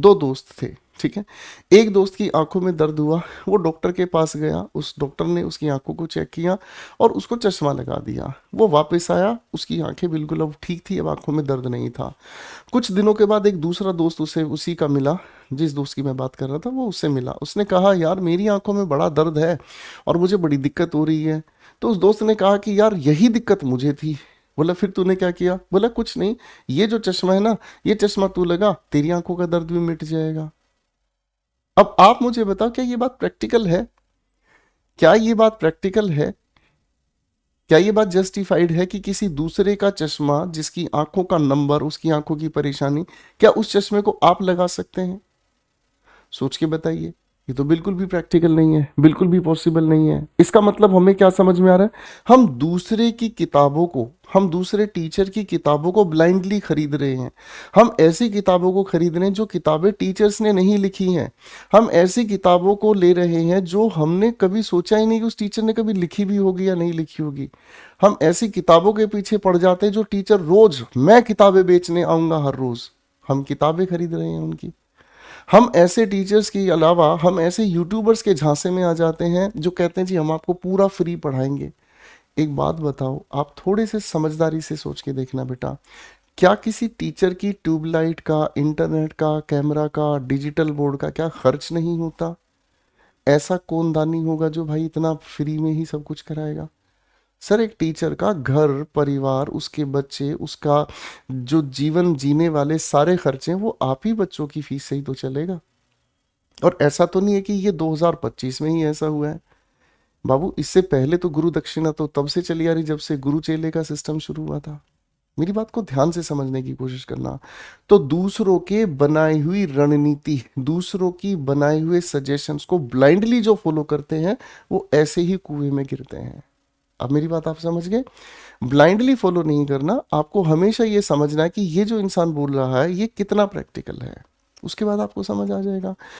दो दोस्त थे, ठीक है। एक दोस्त की आंखों में दर्द हुआ, वो डॉक्टर के पास गया, उस डॉक्टर ने उसकी आंखों को चेक किया और उसको चश्मा लगा दिया। वो वापस आया, उसकी आंखें बिल्कुल अब ठीक थी, अब आंखों में दर्द नहीं था। कुछ दिनों के बाद एक दूसरा दोस्त उसे उसी का मिला, जिस दोस्त की मैं बात कर रहा था वो उससे मिला। उसने कहा यार मेरी आंखों में बड़ा दर्द है और मुझे बड़ी दिक्कत हो रही है। तो उस दोस्त ने कहा कि यार यही दिक्कत मुझे थी। बोला फिर तूने क्या किया? बोला कुछ नहीं, ये जो चश्मा है ना, ये चश्मा तू लगा, तेरी आंखों का दर्द भी मिट जाएगा। अब आप मुझे बताओ, क्या ये बात प्रैक्टिकल है? क्या ये बात प्रैक्टिकल है? क्या ये बात जस्टिफाइड है कि किसी दूसरे का चश्मा, जिसकी आंखों का नंबर, उसकी आंखों की परेशानी, क्या उस चश्मे को आप लगा सकते हैं? सोच के बताइए। ये तो बिल्कुल भी प्रैक्टिकल नहीं है, बिल्कुल भी पॉसिबल नहीं है। इसका मतलब हमें क्या समझ में आ रहा है? हम दूसरे की किताबों को, हम दूसरे टीचर की किताबों को ब्लाइंडली खरीद रहे हैं। हम ऐसी किताबों को खरीद रहे हैं जो किताबें टीचर्स ने नहीं लिखी हैं। हम ऐसी किताबों को ले रहे हैं जो हमने कभी सोचा ही नहीं कि उस टीचर ने कभी लिखी भी होगी या नहीं लिखी होगी। हम ऐसी किताबों के पीछे पड़ जाते हैं जो टीचर रोज, मैं किताबें बेचने आऊंगा हर रोज, हम किताबें खरीद रहे हैं उनकी। हम ऐसे टीचर्स के अलावा हम ऐसे यूट्यूबर्स के झांसे में आ जाते हैं जो कहते हैं जी हम आपको पूरा फ्री पढ़ाएंगे। एक बात बताओ, आप थोड़े से समझदारी से सोच के देखना बेटा, क्या किसी टीचर की ट्यूबलाइट का, इंटरनेट का, कैमरा का, डिजिटल बोर्ड का क्या खर्च नहीं होता? ऐसा कौन दानी होगा जो भाई इतना फ्री में ही सब कुछ कराएगा? सर एक टीचर का घर परिवार, उसके बच्चे, उसका जो जीवन जीने वाले सारे खर्चे, वो आप ही बच्चों की फीस से ही तो चलेगा। और ऐसा तो नहीं है कि ये 2025 में ही ऐसा हुआ है बाबू, इससे पहले तो गुरु दक्षिणा तो तब से चली आ रही जब से गुरु चेले का सिस्टम शुरू हुआ था। मेरी बात को ध्यान से समझने की कोशिश करना। तो दूसरों के बनाई हुई रणनीति, दूसरों की बनाए हुए सजेशंस को ब्लाइंडली जो फॉलो करते हैं, वो ऐसे ही कुएं में गिरते हैं। अब मेरी बात आप समझ गए? ब्लाइंडली फॉलो नहीं करना, आपको हमेशा ये समझना है कि ये जो इंसान बोल रहा है ये कितना प्रैक्टिकल है, उसके बाद आपको समझ आ जाएगा।